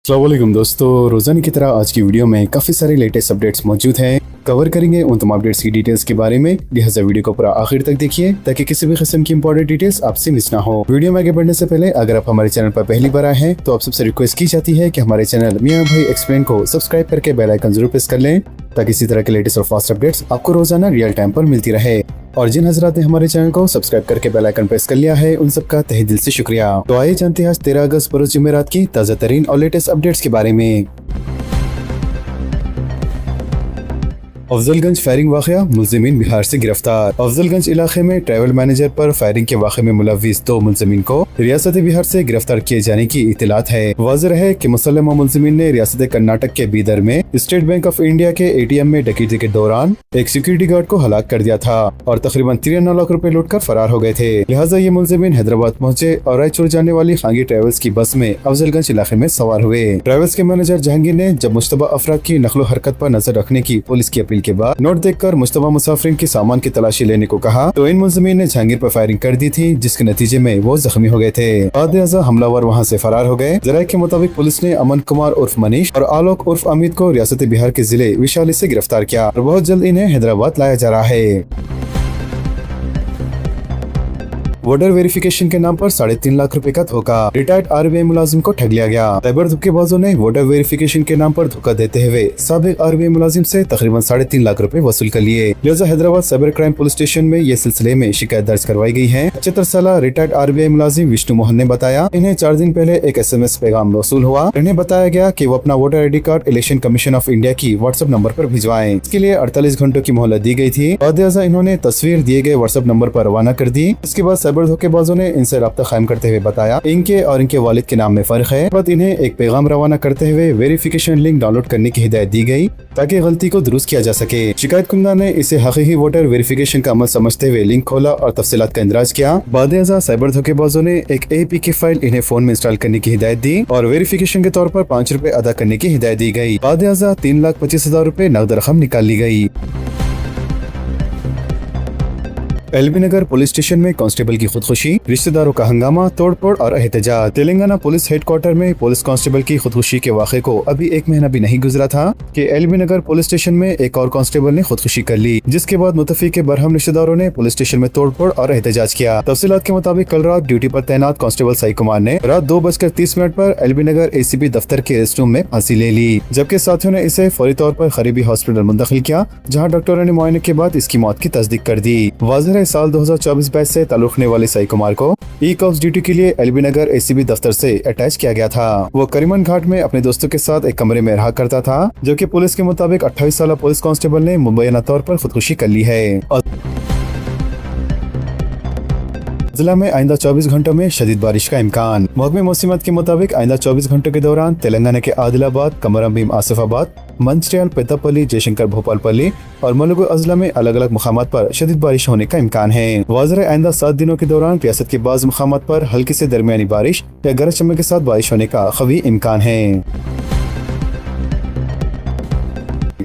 अस्सलाम वालेकुम दोस्तों, रोजाना की तरह आज की वीडियो में काफी सारे लेटेस्ट अपडेट्स मौजूद हैं। कवर करेंगे उन तमाम अपडेट्स की डिटेल्स के बारे में, लिहाजा वीडियो को पूरा आखिर तक देखिए ताकि किसी भी किस्म की इंपॉर्टेंट डिटेल्स आपसे मिस ना हो। वीडियो में आगे बढ़ने से पहले अगर आप हमारे चैनल पर पहली बार आए हैं तो आप सबसे रिक्वेस्ट की जाती है कि हमारे चैनल मियां भाई एक्सप्लेन को सब्सक्राइब करके बेल आइकन जरूर प्रेस कर लें ताकि इसी तरह के लेटेस्ट और फास्ट अपडेट्स आपको रोजाना रियल टाइम पर मिलती रहे। और जिन हजरात ने हमारे चैनल को सब्सक्राइब करके बेल आइकन प्रेस कर लिया है उन सबका तहे दिल से शुक्रिया। तो आइए जानते हैं आज 13 अगस्त बरोज जुमेरात की ताज़ा तरीन और लेटेस्ट अपडेट्स के बारे में। अफजलगंज फायरिंग वाक़या, मुलजिमीन बिहार से गिरफ्तार। अफजलगंज इलाके में ट्रैवल मैनेजर पर फायरिंग के वाक़े में मुलविस 2 मुलजिमीन को रियासत बिहार से गिरफ्तार किए जाने की इत्तलात है। वाज़ेह है कि मुसल्लमा मुलजिमीन ने रियासत कर्नाटक के बीदर में स्टेट बैंक ऑफ इंडिया के ATM में डकैती के दौरान एक सिक्योरिटी गार्ड को हलाक कर दिया था और तकरीबन 93 लाख रुपए लूट कर फरार हो गए थे। लिहाजा ये मुलजिमीन हैदराबाद पहुँचे और रायचूर जाने वाली खांगी ट्रेवल्स की बस में अफजलगंज इलाके में सवार हुए। ट्रेवल्स के मैनेजर जहांगीर ने जब मुश्तबा अफराद की नकलो हरकत पर नजर रखने की पुलिस की अपील के बाद नोट देखकर मुश्तबा मुसाफिरीन की सामान की तलाशी लेने को कहा तो इन मुलजिमीन ने जहांगीर पर फायरिंग कर दी थी, जिसके नतीजे में वो जख्मी हो गए थे। बाद हमलावर वहां से फरार हो गए। जराये के मुताबिक पुलिस ने अमन कुमार उर्फ मनीष और आलोक उर्फ अमित को रियासत बिहार के जिले विशाली से गिरफ्तार किया और बहुत जल्द इन्हें हैदराबाद लाया जा रहा है। वोटर वेरिफिकेशन के नाम पर 3.5 लाख रुपए का धोखा, रिटायर्ड RBI मुलाजिम को ठग लिया गया। साइबर धोखेबाजों ने वोटर वेरिफिकेशन के नाम पर धोखा देते हुए साबिक RBI मुलाजिम से तकरीबन 3.5 लाख रुपए वसूल कर लिए। लिहाजा Hyderabad cyber crime police station में ये सिलसिले में शिकायत दर्ज करवाई गई है। 75 साल रिटायर्ड RBI मुलाजिम विष्णु मोहन ने बताया इन्हें 4 दिन पहले एक SMS पैगाम वसूल हुआ। इन्हें बताया गया कि वो अपना voter ID card election commission of India की WhatsApp नंबर पर भिजवाएं। इसके लिए 48 घंटों की मोहलत दी गई थी। बाद इन्होंने तस्वीर दिए गए WhatsApp नंबर पर रवाना कर दी। इसके बाद साइबर धोखेबाजों ने इनसे राब्ता कायम करते हुए बताया इनके और इनके वालिद के नाम में फर्क है। बाद इन्हें एक पैगाम रवाना करते हुए वेरिफिकेशन लिंक डाउनलोड करने की हिदायत दी गई ताकि गलती को दुरुस्त किया जा सके। शिकायत कुंदा ने इसे हकीकी वोटर वेरिफिकेशन का अमल समझते हुए लिंक खोला और तफसीलात का इंदराज किया। बाद साइबर धोखेबाजों ने एक APK फाइल इन्हें फोन में इंस्टॉल करने की हिदायत दी और वेरिफिकेशन के तौर पर 5 रुपए अदा करने की हिदायत दी गई। बाद 3,25,000 रुपए नकद रकम निकाल ली गई। LB नगर पुलिस स्टेशन में कांस्टेबल की खुदकुशी, रिश्तेदारों का हंगामा, तोड़फोड़ और एहतजाज। तेलंगाना पुलिस हेडक्वार्टर में पुलिस कांस्टेबल की खुदकुशी के वाक़े को अभी 1 महीना भी नहीं गुजरा था कि LB नगर पुलिस स्टेशन में एक और कांस्टेबल ने खुदकुशी कर ली, जिसके बाद मुतफिक के बरहम रिश्तेदारों ने पुलिस स्टेशन में तोड़फोड़ और एहतजाज किया। तफसीलात के मुताबिक कल रात ड्यूटी पर तैनात कांस्टेबल साई कुमार ने रात 2:30 पर LB नगर ACB दफ्तर के रेस्ट रूम में फांसी ले ली, जबकि साथियों ने इसे फौरी तौर पर करीबी हॉस्पिटल मुंतकिल किया, जहाँ डॉक्टरों ने मुआयने के बाद इसकी मौत की तस्दीक कर दी। वाज़ेह साल 2024 बैच से ताल्लुक रखने वाले साई कुमार को E-कॉप्स ड्यूटी के लिए LB नगर ACB दफ्तर से अटैच किया गया था। वो करीमन घाट में अपने दोस्तों के साथ एक कमरे में रहा करता था, जबकि पुलिस के मुताबिक 28 साल पुलिस कांस्टेबल ने मुबैना तौर पर खुदकुशी कर ली है। जिला में आइंदा 24 घंटों में शदीद बारिश का इम्कान। महकमे मौसमियात के मुताबिक आइंदा 24 घंटों के दौरान तेलंगाना के आदिलाबाद, कमरम भीम आसिफाबाद, मंचिर्याल, पेतापल्ली, जयशंकर भोपालपल्ली और मुलुगु अजला में अलग अलग मुकामात पर शदीद बारिश होने का इम्कान है। वाज़ेह आइंदा 7 दिनों के दौरान रियासत के बाज़ मुकामात पर हल्की से दरमियानी बारिश या गरज चमक के साथ बारिश होने का क़वी इम्कान है।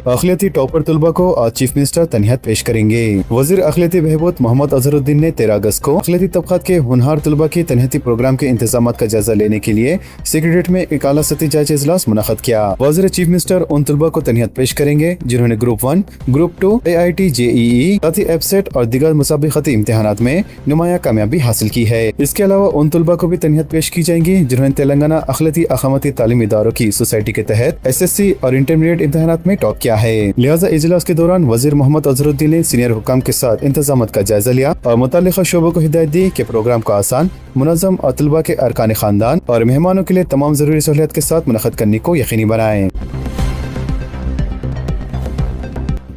अखिलती टॉपर तलबा को आज चीफ मिनिस्टर तनहियत पेश करेंगे। वजीर अखिलती बहबूद मोहम्मद अजहरुद्दीन ने 13 अगस्त को अखिलती तबकात के होनहार तलबा की तनहियती प्रोग्राम के इंतजाम का जायजा लेने के लिए सेक्रेटेरिएट में एक आला सतही जायजा इजलास मुनक़द किया। वजीर चीफ मिनिस्टर उन तलबा को तनहियत पेश करेंगे जिन्होंने ग्रुप 1, ग्रुप 2, AIT JEE, साथ ही एफसेट और दीगर मुसाबिक़ती इम्तिहानात में नुमाया कामयाबी हासिल की है। इसके अलावा उन तलबा को भी तनहियत पेश की जाएंगी जिन्होंने तेलंगाना अखिलती अकामती तालीमी इदारों की सोसाइटी के तहत SSC और इंटरमीडिएट इम्तिहानात में टॉप किया है। लिहाजा इजलास के दौरान वजीर मोहम्मद अजहरुद्दीन ने सीनियर हुकाम के साथ इंतजामात का जायजा लिया और मुताल्लिक़ा शोबों को हिदायत दी कि प्रोग्राम को आसान, मुनज़्ज़म और तलबा के अरकान खानदान और मेहमानों के लिए तमाम जरूरी सहूलियत के साथ मुनक़्क़द करने को यकीनी बनाएं।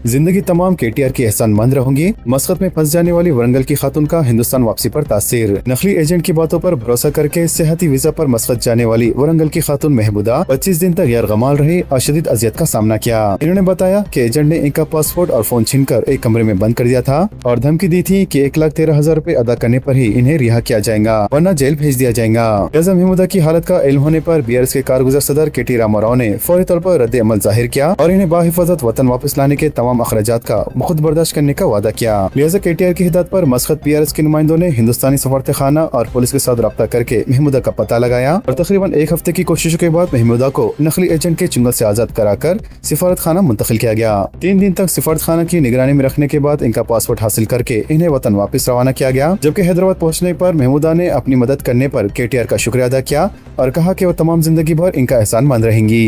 जिंदगी तमाम KTR की एहसानमंद रहूंगी। मस्कत में फंस जाने वाली वरंगल की खातून का हिंदुस्तान वापसी पर तासीर। नकली एजेंट की बातों पर भरोसा करके सेहती वीजा पर मस्कत जाने वाली वरंगल की खातून महबूदा 25 दिन तक गैर गमाल रही और शदीद अजियत का सामना किया। इन्होंने बताया कि एजेंट ने इनका पासपोर्ट और फोन छीनकर एक कमरे में बंद कर दिया था और धमकी दी थी कि 1,13,000 रुपए अदा करने पर ही इन्हें रिहा किया जाएगा वरना जेल भेज दिया जाएगा। लिहाजा महमूदा की हालत का इल्म होने पर BRS के कारगुजार सदर KT रामाराव ने फौरी तौर पर रद्द अमल जाहिर किया और इन्हें बाहिफाजत वतन वापस लाने के तमाम तमाम अखराजात का खुद बर्दाश्त करने का वादा किया। लिहाजा KTR की हिदायत पर मस्कत PRS के नुमाइंदों ने हिंदुस्तानी सफारत खाना और पुलिस के साथ रब्ता करके महमूदा का पता लगाया और तकरीबन एक हफ्ते की कोशिशों के बाद महमूदा को नकली एजेंट के चुंगल से आजाद कराकर सिफारत खाना मुंतकिल किया गया। 3 दिन तक सिफारत खाना की निगरानी में रखने के बाद इनका पासपोर्ट हासिल करके इन्हें वतन वापस रवाना किया गया। जबकि हैदराबाद पहुंचने पर महमूदा ने अपनी मदद करने पर KTR का शुक्रिया अदा किया और कहा कि वो तमाम जिंदगी भर इनका एहसानमंद रहेंगी।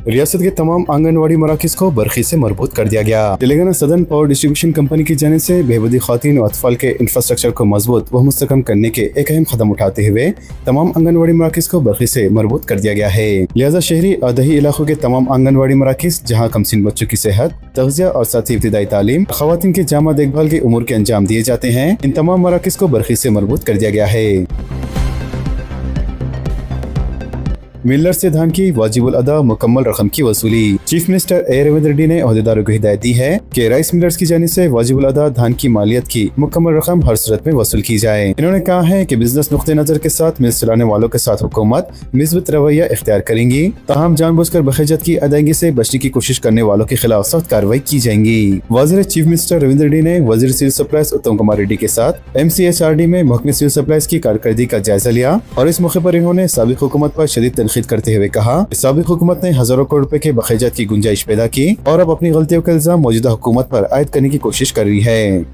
रियासत के तमाम आंगनवाड़ी मराकज को बरखी से मरबूत कर दिया गया। Telangana southern power distribution company की जानिब से बेहबूदी ख़वातीन और अतफाल के इंफ्रास्ट्रक्चर को मजबूत व मुस्तकम करने के एक अहम कदम उठाते हुए तमाम आंगनवाड़ी मराकज को बरखी से मरबूत कर दिया गया है। लिहाजा शहरी और दही इलाकों के तमाम आंगनवाड़ी मराकज जहाँ कमसिन बच्चों की सेहत, तग़ज़िया और साथ ही इब्तिदाई तालीम, ख़वातीन की जामा देखभाल के उमूर के अंजाम दिए जाते हैं, इन तमाम मराकज को बरखी से मरबूत कर दिया गया है। मिलर से धान की वाजिबुल अदा मुकम्मल रकम की वसूली। Chief minister A. Revanth Reddy ने अहदेदारों को हिदायत दी है कि राइस मिलर्स की जानिब से वाजिबुल अदा धान की मालियत की मुकम्मल रकम हर सूरत में वसूल की जाए। इन्होंने कहा है कि बिजनेस नुक्ते नजर के साथ मिल चलाने वालों के साथ हुकूमत मिस्बत रवैया इख्तियार करेंगी, ताहम जानबूझकर बखैजत की अदायगी से बचने की कोशिश करने वालों के खिलाफ सख्त कार्रवाई की जाएंगी। वाज़िर चीफ मिनिस्टर रेवंत रेड्डी ने वज़ीर सिविल सप्लाईज उत्तम कुमार रेड्डी के साथ MCHRD में महकमे सिविल सप्लाईज की कारकर्दगी का जायजा लिया और इस मौके पर इन्होंने साबिक हुकूमत पर शदीद तनकीद करते हुए कहा साबिक हुकूमत ने हजारों करोड़ रुपए के बखैजत की गुंजाइश पैदा की और अब अपनी गलतियों का इल्जाम मौजूदा हुकूमत पर आयद करने की कोशिश कर रही है।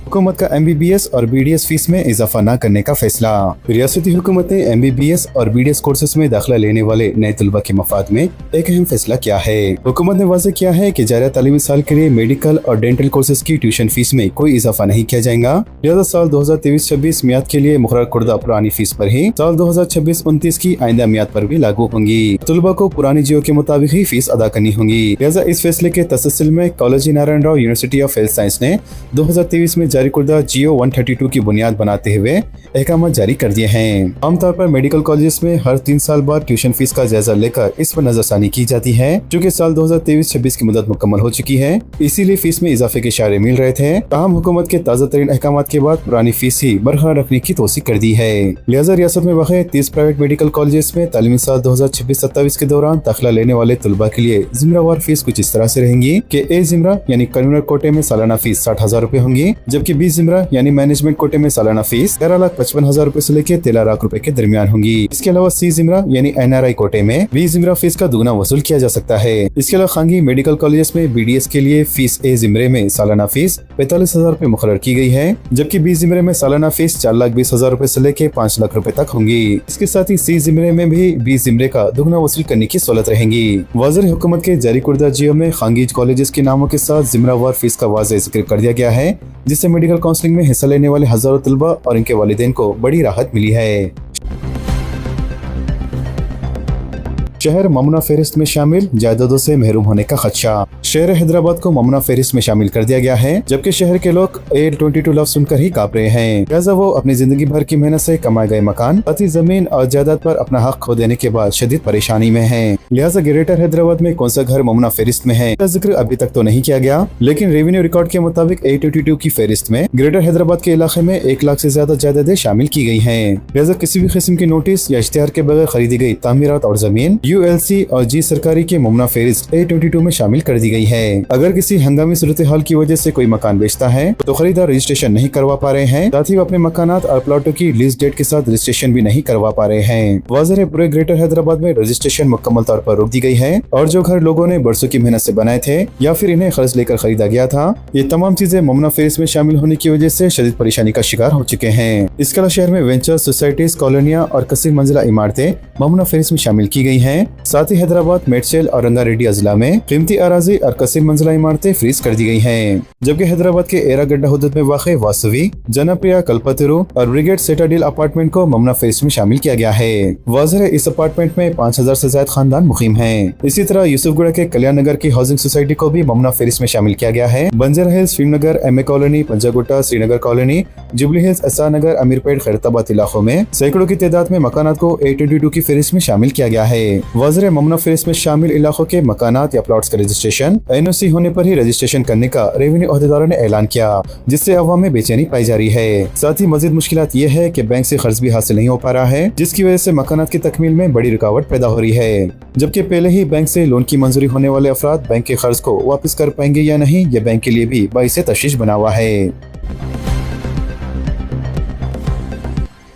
हुकूमत का MBBS और BDS फीस में इजाफा न करने का फैसला। रियासती हुकूमत ने MBBS और BDS कोर्सेज में दाखिला लेने वाले नए तलबा के मफाद में एक अहम फैसला किया है। हुकूमत ने वाज़ेह किया है कि जारी तालीमी साल के लिए मेडिकल और डेंटल कोर्सेज की ट्यूशन फीस में कोई इजाफा नहीं किया जाएगा। लिहाजा साल 2023-26 मियाद के लिए मुकर्रर कुर्दा पुरानी फीस पर ही साल 2026-29 की आइंदा मियाद पर भी लागू होंगी। तलबा को पुरानी जियो के मुताबिक ही फीस अदा करनी होगी। लिहाजा इस फैसले के तसलसल में college Narayan Rao university of health science ने 2023 में जारी कुर्दा जियो 132 की बुनियाद बनाते हुए अहकाम जारी कर दिए हैं। आमतौर पर मेडिकल कॉलेजेस में हर 3 साल बाद ट्यूशन फीस का जायजा लेकर इस पर नजरसानी की जाती है, जो कि साल 2023-26 की मुद्दत मुकम्मल हो चुकी है, इसीलिए फीस में इजाफे के इशारे मिल रहे थे। ताहम हुकूमत के ताज़ा तरीन अहकाम के बाद पुरानी फीस ही बरकरार रखने की तौसीक कर दी है। लिहाजा रियासत में वाक़ 30 प्राइवेट मेडिकल कॉलेजेस में तालीमी साल 2026-27 के दौरान दाखिला लेने वाले तलबा के लिए जिम्रावार फीस कुछ इस तरह से रहेंगी कि A जिम्रा यानी कन्वीनर कोटे में सालाना फीस 60,000 रुपए होंगी, जबकि B जिम्रा यानी मैनेजमेंट कोटे में सालाना फीस 11,55,000 रुपए से लेकर 13 लाख रुपए के दरमियान होंगी। इसके अलावा C जिम्रा यानी NRI कोटे में B जिम्रा फीस का दुगना वसूल किया जा सकता है। इसके अलावा खानगी मेडिकल कॉलेजेस में BDS के लिए फीस A जिम्रे में सालाना फीस 45,000 रुपए मुकर्रर की गई है, जबकि B जिम्रे में सालाना फीस 4,20,000 रुपए से लेकर 5 लाख रुपए तक होंगी। इसके साथ ही C जिम्रे में भी B जिम्रे का दुगना वसूल करने की सहूलत रहेंगी। वाज़िर हुकूमत के जारी कुर्दा जियो में खानगी कॉलेजेस के नामों के साथ जिम्रावार फीस का वाज़ेह जिक्र कर दिया गया है, जिससे मेडिकल काउंसलिंग में हिस्सा लेने वाले हजारों तलबा और इनके वालिदैन को बड़ी राहत मिली है। शहर ममनुआ फहरिस्त में शामिल जायदादों से महरूम होने का खदशा। शहर हैदराबाद को ममनुआ फहरिस्त में शामिल कर दिया गया है, जबकि शहर के लोग A22 लफ्ज़ सुनकर ही कांप रहे हैं। लिहाजा वो अपनी जिंदगी भर की मेहनत से कमाए गए मकान, अति जमीन और जायदाद पर अपना हक खो देने के बाद शदीद परेशानी में हैं। लिहाजा ग्रेटर हैदराबाद में कौन सा घर ममनुआ फहरिस्त में है, इसका जिक्र अभी तक तो नहीं किया गया, लेकिन रेवेन्यू रिकॉर्ड के मुताबिक A22 की फहरिस्त में ग्रेटर हैदराबाद के इलाके में 1 लाख से ज्यादा जायदादें शामिल की गई है। लिहाजा किसी भी किस्म की नोटिस या इश्तिहार के बगैर खरीदी गई तामीरात और जमीन ULC और G सरकारी के ममनुआ फहरिस्त A22 में शामिल कर दी गई है। अगर किसी हंगामी सूरत हाल की वजह से कोई मकान बेचता है तो खरीदार रजिस्ट्रेशन नहीं करवा पा रहे हैं, साथ ही वो अपने मकानात और प्लॉटों की लीज डेट के साथ रजिस्ट्रेशन भी नहीं करवा पा रहे हैं। वाज़ेह है पूरे ग्रेटर हैदराबाद में रजिस्ट्रेशन मुकम्मल तौर पर रोक दी गई है और जो घर लोगों ने बरसों की मेहनत से बनाए थे या फिर इन्हें कर्ज लेकर खरीदा गया था, ये तमाम चीजें ममनुआ फहरिस्त में शामिल होने की वजह से शदीद परेशानी का शिकार हो चुके हैं। इसके अलावा शहर में वेंचर सोसाइटीज, कॉलोनियां और कसीर मंजिला इमारतें ममनुआ फहरिस्त में शामिल की गई हैं। साथ ही हैदराबाद, मेडशेल और रंगारेड्डी अजला में कीमती अराजी और कसीर मंजिला इमारतें फ्रीज कर दी गई हैं, जबकि हैदराबाद के एरागड्डा हुदूद में वाक़ वासवी, जनप्रिया, कल्पतरु और ब्रिगेड सेटाडिल अपार्टमेंट को ममनुआ फहरिस्त में शामिल किया गया है। वाज़ेह है इस अपार्टमेंट में 5,000 से ज्यादा खानदान मुकीम हैं। इसी तरह यूसुफगुड़ा के कल्याण नगर की हाउसिंग सोसाइटी को भी ममनुआ फहरिस्त में शामिल किया गया है। Banjara Hills, Filmnagar, MA Colony, Panjagutta, Srinagar Colony, Jubilee Hills, SR Nagar, Ameerpet, Khairatabad इलाकों में सैकड़ों की तादाद में मकानात को A22 की फहरिस्त में शामिल किया गया है। वज़ीर ममनुआ फहरिस्त में शामिल इलाकों के मकानात या प्लॉट्स का रजिस्ट्रेशन NOC होने पर ही रजिस्ट्रेशन करने का रेवेन्यू अहदेदारों ने ऐलान किया, जिससे अवाम में बेचैनी पाई जा रही है। साथ ही मजीद मुश्किलात ये है कि बैंक से कर्ज भी हासिल नहीं हो पा रहा है, जिसकी वजह से मकानात की तकमील में बड़ी रुकावट पैदा हो रही है। जबकि पहले ही बैंक से लोन की मंजूरी होने वाले अफराद बैंक के कर्ज को वापस कर पाएंगे या नहीं, ये बैंक के लिए भी बाइस तशवीश बना हुआ है।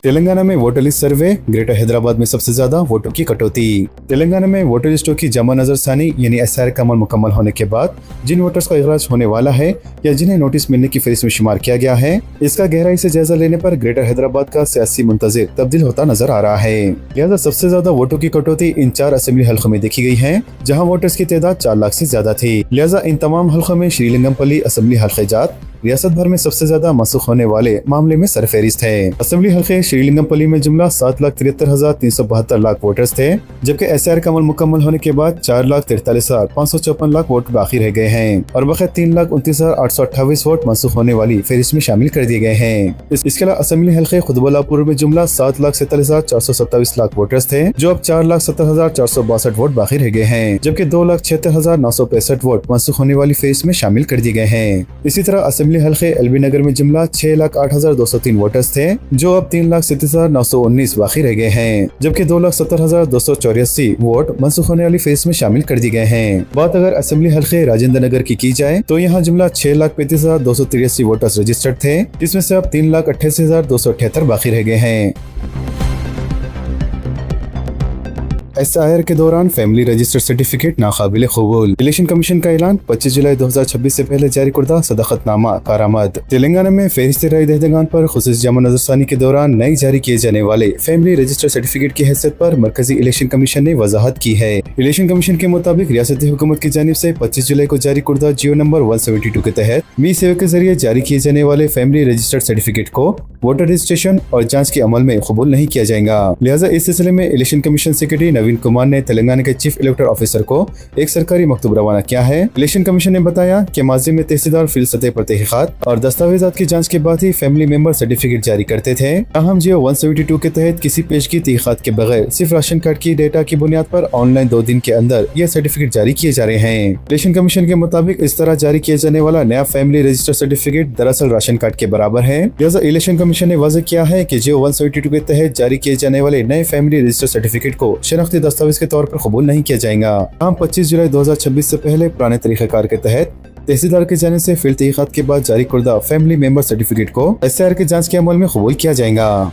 तेलंगाना में वोटर लिस्ट सर्वे, ग्रेटर हैदराबाद में सबसे ज्यादा वोटों की कटौती। तेलंगाना में वोटर लिस्टों की जमा नजरसानी यानी SIR का अमल मुकम्मल होने के बाद जिन वोटर्स का इखराज होने वाला है या जिन्हें नोटिस मिलने की फहरिस्त में शुमार किया गया है, इसका गहराई से जायजा लेने पर ग्रेटर हैदराबाद का सियासी मुंतज़िर तब्दील होता नजर आ रहा है। लिहाजा सबसे ज्यादा वोटों की कटौती इन 4 असेंबली हल्कों में देखी गई है, जहाँ वोटर्स की तादाद 4 लाख से ज्यादा थी। लिहाजा इन तमाम हल्कों में श्रीलिंगमपल्ली असेंबली हल्के जात रियासत भर में सबसे ज्यादा मनसूख होने वाले मामले में सरफहरिस्त है। असेंबली हल्के श्रीलिंगमपल्ली में जुमला 7,73,372 लाख वोटर्स थे, जबकि SIR का अमल मुकम्मल होने के बाद 4,43,554 लाख वोट बाकी रह गए हैं और बक़ैर 3,29,828 वोट मनसूख होने वाली फहरिस्त में शामिल कर दिए गए हैं। इसके अलावा असेंबली हल्के खुतबुल्लापुर में जुमला 7,47,427 लाख वोटर्स थे, जो अब 4,70,462 वोट बाकी रह गए हैं, जबकि 2,76,965 वोट मनसूख होने वाली फहरिस्त में शामिल कर दिए गए हैं। इसी तरह असेंबली हल्के एलबी नगर में जुमला 6,08,203 वोटर्स थे, जो अब 3,37,919 बाकी रह गए हैं, जबकि 2,70,284 वोट मनसूख होने वाली फहरिस्त में शामिल कर दिए गए हैं। बात अगर असेंबली हल्के राजेंद्र नगर की जाए तो यहाँ जुमला 6,35,283 वोटर्स रजिस्टर्ड थे, जिसमें से अब 3,88,278 बाकी रह गए हैं। SIR के दौरान फैमिली रजिस्टर सर्टिफिकेट नाकाबिल कबूल। इलेक्शन कमीशन का ऐलान 25 जुलाई 2026 से पहले जारी करदा सदाकतनामा कारामद। तेलंगाना में फहरिस्त राय दहंदगान पर खुसूसी जमा नजरसानी के दौरान नई जारी किए जाने वाले फैमिली रजिस्टर सर्टिफिकेट की हैसियत पर मरकजी इलेक्शन कमीशन ने वजाहत की है। इलेक्शन कमीशन के मुताबिक रियासती हुकूमत की जानिब से 25 जुलाई को जारी करदा जियो नंबर 172 के तहत मी सेवा के जरिए जारी किए जाने वाले फैमिली रजिस्टर्ड सर्टिफिकेट को वोटर रजिस्ट्रेशन और जाँच के अमल में कबूल नहीं किया जाएगा। लिहाजा इस सिलसिले में इलेक्शन कमीशन सेक्रेटरी नवीन कुमार ने तेलंगाना के चीफ इलेक्टोरल ऑफिसर को एक सरकारी मकतूब रवाना किया है। इलेक्शन कमीशन ने बताया कि माजी में तहसीलदार फील्ड सतह पर तहकीकात और दस्तावेजात की जांच के बाद ही फैमिली मेंबर सर्टिफिकेट जारी करते थे। अहम जियो 172 के तहत किसी पेशगी तहकीकात के बगैर सिर्फ राशन कार्ड की डेटा की बुनियाद पर ऑनलाइन 2 दिन के अंदर यह सर्टिफिकेट जारी किए जा रहे हैं। इलेक्शन कमीशन के मुताबिक इस तरह जारी किए जाने वाला नया फैमिली रजिस्टर सर्टिफिकेट दरअसल राशन कार्ड के बराबर है। लिहाजा इलेक्शन कमीशन ने वाज़ेह किया है कि जियो 172 के तहत जारी किए जाने वाले नए फैमिली रजिस्टर सर्टिफिकेट को शनाख्ती दस्तावेज के तौर पर कबूल नहीं किया जाएगा। हम 25 जुलाई 2026 से पहले पुराने तरीक़ेकार के तहत तहसीलदार के जाने से फील्ड तहकीकात के बाद जारी करदा फैमिली मेंबर सर्टिफिकेट को SIR के जांच के अमल में कबूल किया जाएगा।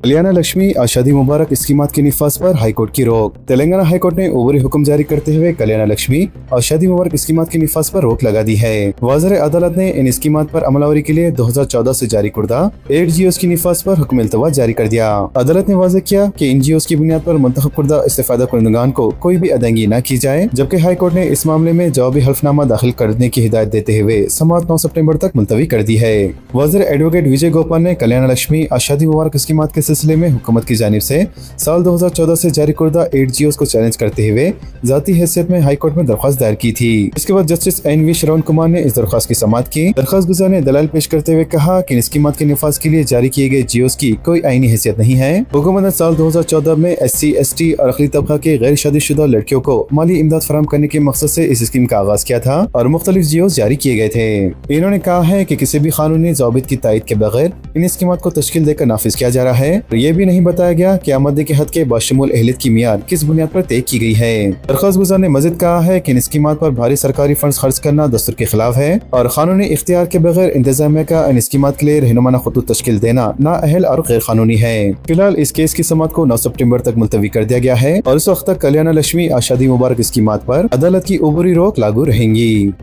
कल्याण लक्ष्मी आशादी मुबारक स्कीमात के निफाज पर हाईकोर्ट की रोक। तेलंगाना हाईकोर्ट ने ओवरी हुक्म जारी करते हुए कल्याण लक्ष्मी आशादी मुबारक स्कीमात के निफाज पर रोक लगा दी है। वज़ीर अदालत ने इन स्कीमात पर अमलावरी के लिए 2014 से जारी करदा 8 GOs की निफाज पर हुक्म इल्तवा जारी कर दिया। अदालत ने वाज़ेह किया कि इन GOs की बुनियाद पर मुंतखब करदा इस्तेफादा कुनंदगान को कोई भी अदायगी न की जाए, जबकि हाईकोर्ट ने इस मामले में जवाबी हल्फनामा दाखिल करने की हिदायत देते हुए समाअत 9 सितंबर तक मुलतवी कर दी है। वज़ीर एडवोकेट विजय गोपाल ने कल्याण लक्ष्मी आशादी मुबारक स्कीमात के सिलसिले में हुकूमत की जानिब से साल 2014 से जारी करदा 8 GOs को चैलेंज करते हुए जाती हैसियत में हाई कोर्ट में दरख्वास्त दायर की थी। इसके बाद जस्टिस NV श्रवण कुमार ने इस दरख्वास्त की समाअत की। दरख्वास्त गुजार ने दलाल पेश करते हुए कहा कि स्कीमात के निफाज के लिए जारी किए गए GOs की कोई आईनी हैसियत नहीं है। हुकूमत ने साल 2014 में SC, ST और अक़ली तबका के गैर शादीशुदा लड़कियों को माली इमदाद फराहम करने के मकसद से इस स्कीम का आगाज किया था और मुख्तलिफ GOs जारी किए गए थे। इन्होंने कहा है कि किसी भी कानूनी ज़ाबित की तायद के बगैर इन स्कीमात को तश्कील देकर नाफिज किया जा रहा है। ये भी नहीं बताया गया कि आमदनी के हद के बाशमूल अहलियत की मियाद किस बुनियाद पर तय की गई है। दरख्वास्त गुजार ने मज़ीद कहा है कि इन स्कीमात पर भारी सरकारी फंड खर्च करना दस्तूर के खिलाफ है और कानूनी इख्तियार के बगैर इंतजामिया का इन स्कीमात के लिए रहनुमाना खतूत तश्कील देना नाअहल और गैर कानूनी है। फिलहाल इस केस की समाअत को 9 सितंबर तक मुलतवी कर दिया गया है और इस वक्त तक कल्याण लक्ष्मी आशादी मुबारक स्कीमात पर अदालत की उबरी रोक लागू रहेंगी।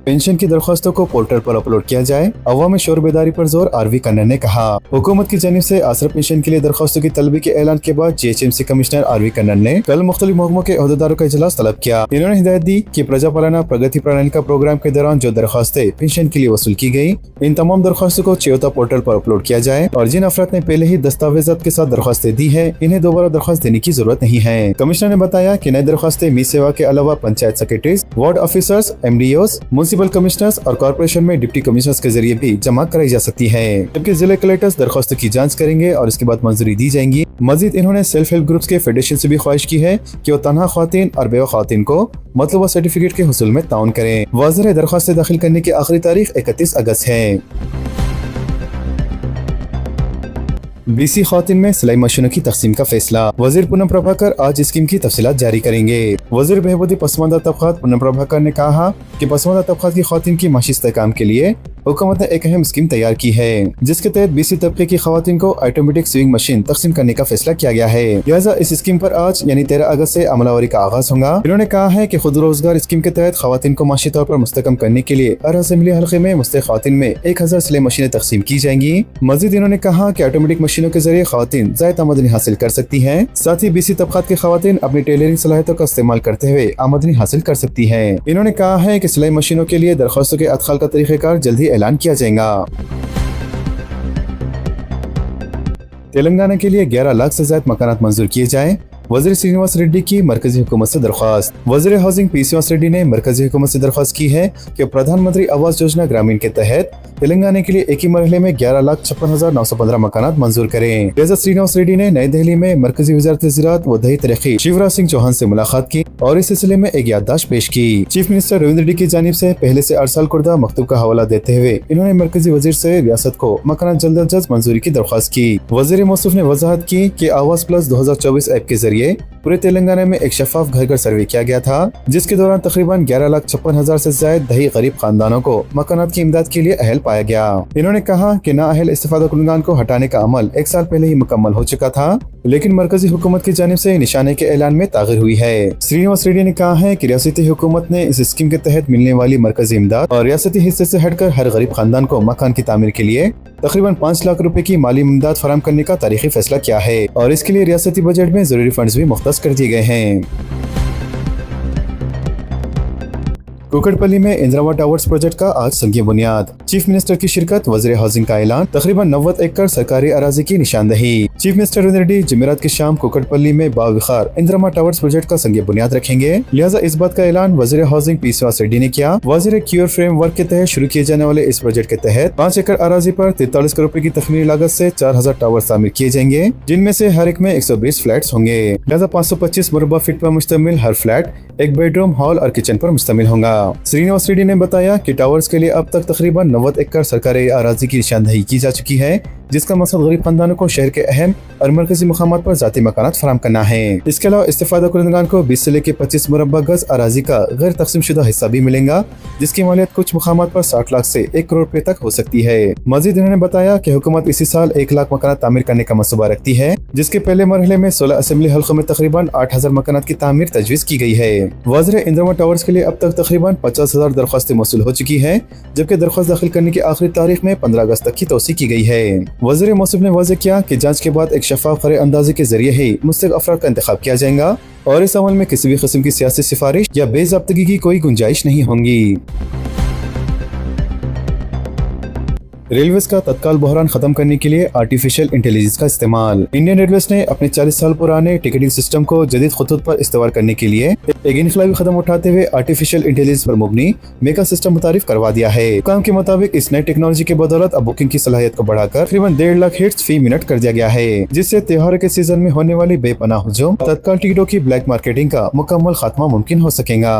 पेंशन की दरख्वास्तों को पोर्टल पर अपलोड किया जाए, अवाम में शोर बेदारी पर जोर। आरवी कन्नर ने कहा। हुकूमत की जानिब से आसरा पेंशन के लिए दरख्वास्तों की तलबी के ऐलान के बाद GHMC कमिश्नर आरवी कन्नर ने कल मुख्तलिफ महकमों के अहदेदारों का इजलास तलब किया। इन्होंने हिदायत दी कि प्रजा पालना प्रगति प्रणाली का प्रोग्राम के दौरान जो दरख्वास्तें पेंशन के लिए वसूल की गयी, इन तमाम दरख्वास्तों को चियोता पोर्टल पर अपलोड किया जाए और जिन अफराद ने पहले ही दस्तावेजात के साथ दरख्वास्तें दी है, इन्हें दोबारा दरख्वास्त देने की जरूरत नहीं है। कमिश्नर ने बताया कि नई दरख्वास्तें मी सेवा के अलावा panchayat secretaries, ward officers, MDOs, municipal municipal commissioners और कॉर्पोरेशन में डिप्टी कमिश्नर्स के जरिए भी जमा कराई जा सकती है, जबकि जिला कलेक्टर्स दरख्वास्तों की जांच करेंगे और इसके बाद मंजूरी दी जाएंगी। मजीद इन्होंने सेल्फ हेल्प ग्रुप्स के फेडरेशन से भी ख्वाहिश की है कि वो तनहा ख्वातीन और बेवा ख्वातीन को मतलूबा सर्टिफिकेट के हुसूल में ताउन करें। वाज़ेह दरख्वास्त दाखिल करने की आखिरी तारीख 31 अगस्त है। बीसी ख्वातीन में सिलाई मशीनों की तकसीम का फैसला। वजीर पूनम प्रभाकर आज स्कीम की तफसीलात जारी करेंगे। वजीर बहबूदी पसमानदा तबकात पूनम प्रभाकर ने कहा कि पसमानदा तबकात की ख्वातीन की माशी इस्तेहकाम के लिए हुकूमत ने एक अहम स्कीम तैयार की है, जिसके तहत बीसी तबके की ख्वातीन को ऑटोमेटिक स्विंग मशीन तकसीम करने का फैसला किया गया है। लिहाजा इस स्कीम पर आज यानी 13 अगस्त से अमलावरी का आगाज होगा। इन्होंने कहा है कि खुद रोजगार स्कीम के तहत ख्वातीन को माशी तौर पर मुस्तकम करने के लिए हर असेंबली हल्के में मुस्तक ख्वातीन में 1000 सिलाई मशीनें तकसीम की जाएंगी। मजीद इन्होंने कहा कि ऑटोमेटिक मशीनों के जरिए ख्वातीन ज़ायद आमदनी हासिल कर सकती है। साथ ही बीसी तबकात की ख्वातीन अपनी टेलरिंग सलाहियतों का इस्तेमाल करते हुए आमदनी हासिल कर सकती है। इन्होंने कहा है कि सिलाई मशीनों के लिए दरख्वास्तों के अदखाल का तरीक़ेकार जल्द ही ऐलान किया जाएगा। तेलंगाना के लिए 11 लाख से ज्यादा मकानात मंजूर किए जाएं। वज़ीर श्रीनिवास रेड्डी की मरकजी हुकूमत से दरख्वास्त। वज़ीर हाउसिंग पी श्रीनिवास रेड्डी ने मरकजी हुकूमत से दरख्वास्त की है कि प्रधानमंत्री आवास योजना ग्रामीण के तहत तेलंगाना के लिए एक ही मरहले में 11,56,915 मकानात मंजूर करें। लिहाजा श्रीनिवास रेड्डी ने नई दिल्ली में मरकजी वज़ारत ज़राअत व दही तरक्की शिवराज सिंह चौहान से मुलाकात की और इस सिलसिले में एक याददाश्त पेश की। चीफ मिनिस्टर रविंद्र रेड्डी की जानिब से पहले से अरसाल कुर्दा मकतूब का हवाला देते हुए इन्होंने मरकजी वजीर से रियासत को मकानात जल्द अज जल्द मंजूरी की दरख्वास्त की। वज़ीर मौसूफ ने वजाहत की कि आवास प्लस 2024 ऐप के जरिए पूरे तेलंगाना में एक शफाफ घर घर सर्वे किया गया था, जिसके दौरान तकरीबन 11,56,000 से ज्यादा दही गरीब खानदानों को मकानात की इमदाद के लिए अहल पाया गया। इन्होंने कहा कि नाअहल इस्तिफादा कुनंदान को हटाने का अमल 1 साल पहले ही मुकम्मल हो चुका था, लेकिन मरकजी हुकूमत की जानिब से निशाने के ऐलान में तागीर हुई है। श्रीनिवास रेड्डी ने कहा है कि रियासती हुकूमत ने इस स्कीम के तहत मिलने वाली मरकजी इमदाद और रियासती हिस्से से हटकर हर गरीब खानदान को मकान की तामीर के लिए तकरीबन 5 लाख रुपए की माली इमदाद फराहम करने का तारीखी फैसला किया है और इसके लिए रियासती बजट में जरूरी फंड्स भी मुख्तस कर दिए गए हैं। कुकड़पल्ली में इंदिरा टावर्स प्रोजेक्ट का आज संगीन बुनियाद। चीफ मिनिस्टर की शिरकत, वज़ीर हाउसिंग का ऐलान, तकरीबन 90 एकड़ सरकारी अराजी की निशानदही। चीफ मिनिस्टर रविंद्र रेड्डी जुमेरात की शाम कुकड़पल्ली में बाविखार इंदिरा टावर्स प्रोजेक्ट का संगीन बुनियाद रखेंगे। लिहाजा इस बात का ऐलान वज़ीर हाउसिंग पी श्रीनिवास रेड्डी ने किया। वज़ीर क्यूर फ्रेमवर्क के तहत शुरू किए जाने वाले इस प्रोजेक्ट के तहत 5 एकड़ अराजी पर 43 करोड़ रुपए की तखमीनी लागत से 4000 टावर तामीर किए जाएंगे, जिनमें से हर एक में 120 फ्लैट्स होंगे। लिहाजा 525 मुरबा फीट पर मुश्तमिल हर फ्लैट एक बेडरूम, हॉल और किचन पर मुश्तमिल होगा। श्रीनिवास रेड्डी ने बताया कि टावर्स के लिए अब तक तकरीबन 90 एकड़ सरकारी अराजी की निशानदही की जा चुकी है, जिसका मकसद गरीब खानदानों को शहर के अहम और मरकजी मुकामात पर जाती मकानात फराहम करना है। इसके अलावा इस्तिफादा कुनंदगान को 20 से लेकर 25 मुरबा गज अराजी का गैर तकसीम शुदा हिस्सा भी मिलेगा, जिसकी मालियत कुछ मुकामात पर 60 लाख से 1 करोड़ रुपए तक हो सकती है। मजीद उन्होंने बताया कि हुकूमत इसी साल 1 लाख मकानात तामीर करने का मंसूबा रखती है, जिसके पहले मरहले में 16 असेंबली हल्कों में तकरीबन 8000 मकानात की तामीर तजवीज़ की गई है। वज़ीर इंदिरा टावर्स के लिए अब तक तकरीबन 50,000 दरख्वास्तें मौसूल हो चुकी है, जबकि दरख्वास्त दाखिल करने की आखिरी तारीख में 15 अगस्त तक की तौसीक की गई है। वज़ीर मौसूफ ने वाज़ेह किया कि जांच के बाद एक शफाफ खरे अंदाजे के जरिए ही मुस्तहिक अफराद का इंतखाब किया जाएगा और इस अमल में किसी भी किस्म की सियासी सिफारिश या बेज़ाब्तगी की कोई गुंजाइश नहीं होगी। रेलवेज का तत्काल बहरान खत्म करने के लिए आर्टिफिशियल इंटेलिजेंस का इस्तेमाल। इंडियन रेलवेज ने अपने 40 साल पुराने टिकटिंग सिस्टम को जदीद खतूत पर इस्तेमाल करने के लिए एक इनकलाबी कदम उठाते हुए आर्टिफिशियल इंटेलिजेंस पर मुबनी मेगा सिस्टम मुतारिफ करवा दिया है। हुकाम के मुताबिक इस नई टेक्नोलॉजी के बदौलत अब बुकिंग की सलाहियत को बढ़ाकर तकरीबन 1.5 लाख हिट्स फी मिनट कर दिया गया है, जिससे त्योहार के सीजन में होने वाली बेपनाह हुजूम, तत्काल टिकटों की ब्लैक मार्केटिंग का मुकम्मल खात्मा मुमकिन हो सकेगा।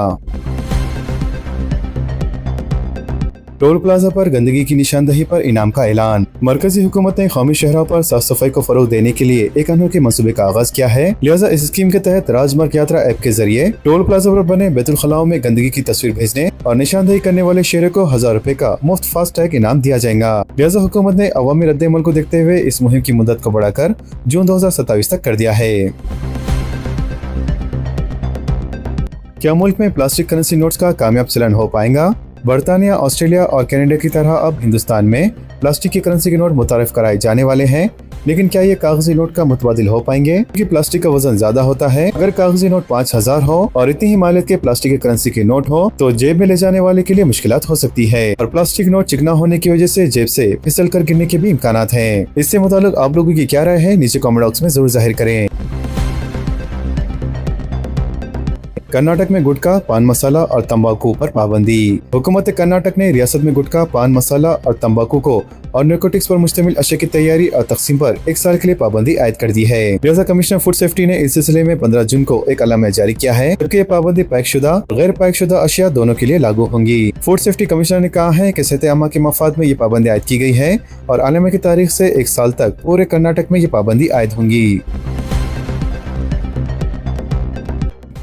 टोल प्लाजा पर गंदगी की निशानदही पर इनाम का ऐलान। मरकजी हुकूमत ने कौमी शहरों पर साफ सफाई को फरोग देने के लिए एक अनोखे मंसूबे का आगाज किया है। लिहाजा इस स्कीम के तहत राजमार्ग यात्रा ऐप के जरिए टोल प्लाजा पर बने बैतुल खलाओं में गंदगी की तस्वीर भेजने और निशानदही करने वाले शहरों को 1000 रुपए का मुफ्त फास्ट टैग इनाम दिया जाएगा। लिहाजा हुकूमत ने अवामी रद्द-ए-अमल को देखते हुए इस मुहिम की मुद्दत को बढ़ाकर जून 2027 तक कर दिया है। क्या मुल्क में प्लास्टिक करेंसी नोट्स का कामयाब चलन हो पाएगा? बरतानिया, ऑस्ट्रेलिया और कनाडा की तरह अब हिंदुस्तान में प्लास्टिक की करेंसी के नोट मुतारिफ कराए जाने वाले हैं, लेकिन क्या ये कागजी नोट का मुतबादिल हो पाएंगे? क्योंकि प्लास्टिक का वजन ज्यादा होता है। अगर कागजी नोट 5000 हो और इतनी ही मालियत के प्लास्टिक की करेंसी के नोट हो तो जेब में ले जाने वाले के लिए मुश्किलात हो सकती है और प्लास्टिक नोट चिकना होने की वजह से जेब से फिसल कर गिरने के भी इम्कानात हैं। इससे मुताल्लिक आप लोगों की क्या राय है? नीचे कमेंट बॉक्स में जरूर जाहिर करें। कर्नाटक में गुटखा, पान मसाला और तंबाकू पर पाबंदी। हुकूमत कर्नाटक ने रियासत में गुटखा, पान मसाला और तंबाकू को और नारकोटिक्स पर मुश्तमिल अशे की तैयारी और तकसीम पर 1 साल के लिए पाबंदी आयद कर दी है। लिहाजा कमिश्नर फूड सेफ्टी ने इस सिलसिले में 15 जून को एक अलामा जारी किया है, जबकि ये पाबंदी पैकशुदा और गैर पैकशुदा अशिया दोनों के लिए लागू होंगी। फूड सेफ्टी कमिश्नर ने कहा है कि सेहत आमा के मफाद में ये पाबंदी आयद की गई है और आलमी की तारीख से 1 साल तक पूरे कर्नाटक में ये पाबंदी आयद होंगी।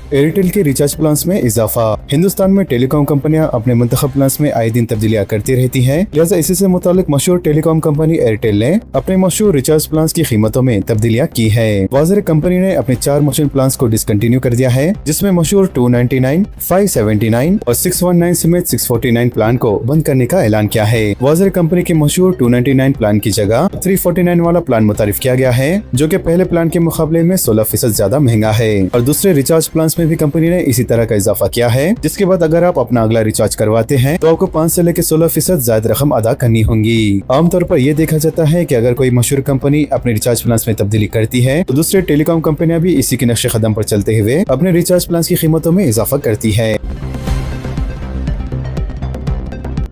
एयरटेल के रिचार्ज प्लान्स में इजाफा। हिंदुस्तान में टेलीकॉम कंपनियां अपने मुंतखब प्लान्स में आए दिन तब्दीलियां करती रहती हैं, लिहाजा इसी से मुतालिक मशहूर टेलीकॉम कंपनी एयरटेल ने अपने मशहूर रिचार्ज प्लान्स की कीमतों में तब्दीलियां की है। वाज़ेह कंपनी ने अपने 4 मशहूर प्लान्स को डिसकंटिन्यू कर दिया है, जिसमें मशहूर 299, 579 और 619 समेत 649 प्लान को बंद करने का ऐलान किया है। वाज़ेह कंपनी के मशहूर 299 प्लान की जगह 349 वाला प्लान मुतारिफ किया गया है, जो कि पहले प्लान के मुकाबले में 16% ज्यादा महंगा है। और दूसरे रिचार्ज प्लान में भी कंपनी ने इसी तरह का इजाफा किया है, जिसके बाद अगर आप अपना अगला रिचार्ज करवाते हैं तो आपको 5 से लेकर 16% ज्यादा रकम अदा करनी होगी। आमतौर पर यह देखा जाता है कि अगर कोई मशहूर कंपनी अपने रिचार्ज प्लान में तब्दीली करती है तो दूसरे टेलीकॉम कंपनियां भी इसी के नक्शे कदम पर चलते हुए अपने रिचार्ज प्लान की कीमतों में इजाफा करती है।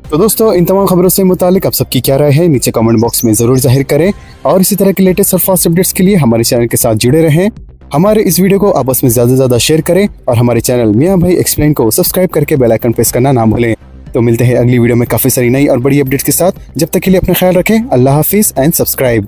तो दोस्तों, इन तमाम खबरों से मुतालिक आप सबकी क्या राय है नीचे कमेंट बॉक्स में जरूर जाहिर करें और इसी तरह के लेटेस्ट और फास्ट अपडेट्स के लिए हमारे चैनल के साथ जुड़े रहें। हमारे इस वीडियो को आपस में ज्यादा से ज्यादा शेयर करें और हमारे चैनल मियां भाई एक्सप्लेन को सब्सक्राइब करके बेल आइकन प्रेस करना ना भूलें। तो मिलते हैं अगली वीडियो में काफी सारी नई और बड़ी अपडेट्स के साथ। जब तक के लिए अपना ख्याल रखें। अल्लाह हाफिज एंड सब्सक्राइब।